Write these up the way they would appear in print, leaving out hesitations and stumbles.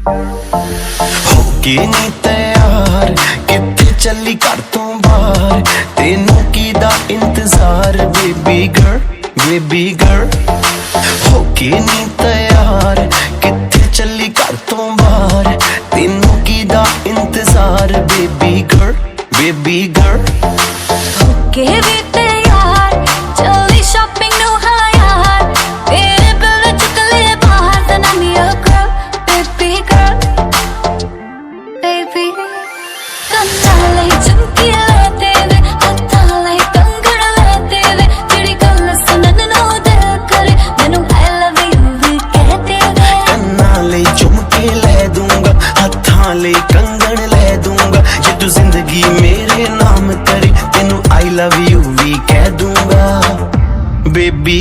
होके नी तैयार किथे चली घर तो बाहर, तेनू कीदा इंतजार बेबी गर्ल बेबी गर्ल। होके नी तैयार किथे चली घर तो बाहर, तेनू कीदा इंतजार बेबी गर्ल बेबी गर्ल। होके भी तैयार चली शॉपिंग नु हाँ यार, तेरे बिल चुक ले बाहर then I'm your girl baby girl baby। ਕੰਨਾਂ ਲਈ ਝੁਮਕੀ ਲੈ ਤੇਰੇ, ਹੱਥਾਂ ਲਈ ਕੰਗਣ ਲੈ ਤੇਰੇ, ਜਿਹੜੀ ਗੱਲ ਸੁਣਨ ਨੂੰ ਦਿਲ ਕਰੇ ਮੈਨੂੰ I love you ਵੀ ਕਹਿ ਤੇਰੇ। ਕੰਨਾਂ ਲਈ ਝੁਮਕੇ ਲੈ ਦੂੰਗਾ, ਹੱਥਾਂ ਲਈ ਕੰਗਣ ਲੈ ਦੂੰਗਾ, ਜੇ ਤੂੰ ਜ਼ਿੰਦਗੀ ਮੇਰੇ ਨਾਮ ਕਰੇ ਤੈਨੂੰ I love you ਵੀ ਕਹਿ ਦੂੰਗਾ ਬੇਬੀ।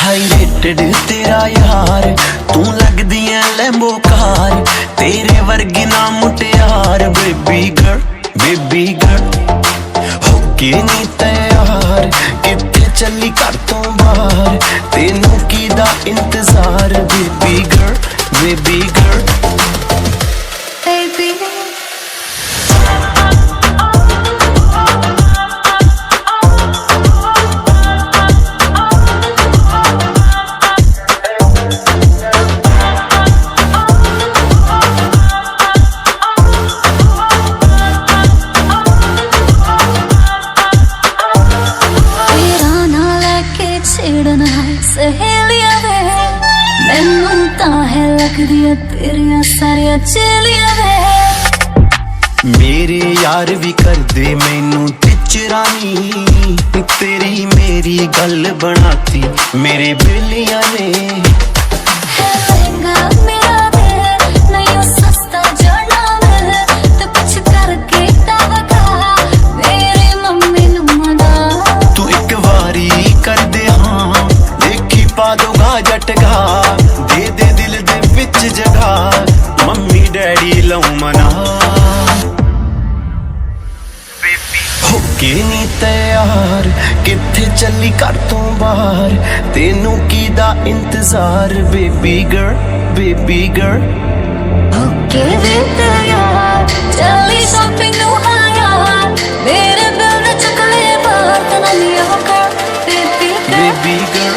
ਹਾਈ ਰੇਟਡ ਤੇਰਾ ਯਾਰ, ਤੂੰ ਲੱਗਦੀ ਐ ਲੈਂਬੋ ਕਾਰ, ਤੇਰੇ ਵਰਗੀ ਨਾ ਮੁਟਿਆਰ ਬੇਬੀ ਗਰਲ ਬੇਬੀ ਗਰਲ। ਹੋਕੇ ਨੀ ਤੈयार ਕਿੱਥੇ ਚੱਲੀ ਘਰ ਤੋਂ ਬਾਹਰ, ਤੈਨੂੰ ਕੀਦਾ ਇੰਤਜ਼ਾਰ baby girl baby girl. baby ਛੇੜਨਾ ਸਹੇਲੀਆਂ ਵੇ, ਮੈਨੂੰ ਤਾਂ ਹੈ ਲੱਗਦੀਆਂ ਤੇਰੀਆਂ ਸਾਰੀਆਂ ਚੇਲੀਆਂ ਵੇ। ਮੇਰੇ ਯਾਰ ਵੀ ਕਰਦੇ ਮੈਨੂੰ ਟਿਚਰਾਂ ਨੀ, ਤੇਰੀ ਮੇਰੀ ਗੱਲ ਬਣਾਤੀ ਮੇਰੇ ਬੇਲੀਆਂ ਨੇ। ਹੈ ਮਹਿੰਗਾ ਮੇਰਾ ਦਿਲ ਨਹੀਂ ਉਹ ਸਸਤਾ ਜੜਨਾ ਮਿਲ, ਤੇ ਕੁਛ ਕਰਕੇ ਤਾਂ ਵਖਾ ਮੇਰੀ ਮੰਮੀ ਨੂੰ ਮਨਾ। ਤੂੰ ਇੱਕ ਵਾਰੀ ਕਰਦੇ ਹਾਂ ਦੇਖੀ ਪਾ ਦੋਗਾ ਜਟਗਾ, ਦੇ ਦੇ ਦਿਲ ਦੇ ਵਿੱਚ ਜਗਾ ਮੰਮੀ ਡੈਡੀ ਲਉ ਮਨਾ। ਹੋਕੇ ਨੀ ਤੈयार ਕਿੱਥੇ ਚੱਲੀ ਘਰ ਤੋਂ ਬਾਹਰ, ਤੈਨੂੰ ਕੀਦਾ ਇੰਤਜ਼ਾਰ ਬੇਬੀ ਗਰਲ ਬੇਬੀ ਗਰਲ। ਹੋਕੇ ਵੀ ਤੈयार ਚੱਲੀ ਸ਼ਾਪਿੰਗ ਨੂੰ ਹਾਂ ਯਾਰ, ਮੇਰੇ ਬਿਲ ਚੁੱਕ ਲੈ ਬਾਹਰ then I'm your girl baby girl baby girl